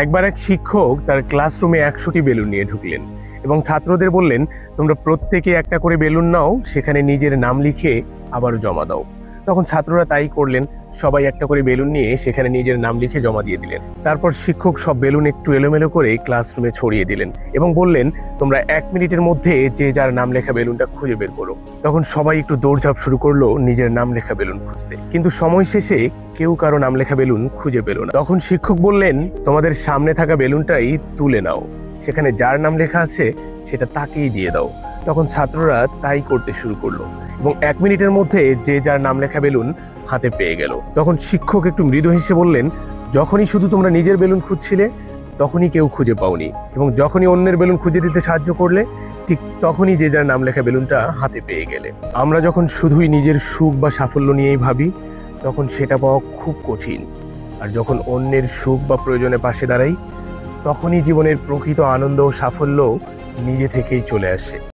একবার এক শিক্ষক তার ক্লাসরুমে ১০০টি বেলুন নিয়ে ঢুকলেন এবং ছাত্রদের বললেন, তোমরা প্রত্যেকে একটা করে বেলুন নাও, সেখানে নিজের নাম লিখে আবারও জমা দাও। তখন ছাত্ররা তাই করলেন। সবাই একটা করে বেলুন নিয়ে সেখানে নিজের নাম লিখে জমা দিয়ে দিলেন। তারপর শিক্ষক সব বেলুন একটু এলোমেলো করে ক্লাসরুমে ছড়িয়ে দিলেন এবং বললেন, তোমরা ১ মিনিটের মধ্যে যে যার নাম লেখা বেলুনটা খুঁজে বের করো। তখন সবাই একটু দৌড়ঝাঁপ শুরু করলো নিজের নাম লেখা বেলুন খুঁজতে, কিন্তু সময় শেষে কেউ কারো নাম লেখা বেলুন খুঁজে পেল না। তখন শিক্ষক বললেন, তোমাদের সামনে থাকা বেলুনটাই তুলে নাও, সেখানে যার নাম লেখা আছে সেটা তাকেই দিয়ে দাও। তখন ছাত্ররা তাই করতে শুরু করলো এবং ১ মিনিটের মধ্যে যে যার নাম লেখা বেলুন হাতে পেয়ে গেল। তখন শিক্ষক একটু মৃদু হেসে বললেন, যখনই শুধু তোমরা নিজের বেলুন খুঁজছিলে তখনই কেউ খুঁজে পাওনি, এবং যখনই অন্যের বেলুন খুঁজে দিতে সাহায্য করলে ঠিক তখনই যে যার নাম লেখা বেলুনটা হাতে পেয়ে গেলে। আমরা যখন শুধুই নিজের সুখ বা সাফল্য নিয়েই ভাবি তখন সেটা পাওয়া খুব কঠিন, আর যখন অন্যের সুখ বা প্রয়োজনে পাশে দাঁড়াই তখনই জীবনের প্রকৃত আনন্দ ও সাফল্য নিজে থেকেই চলে আসে।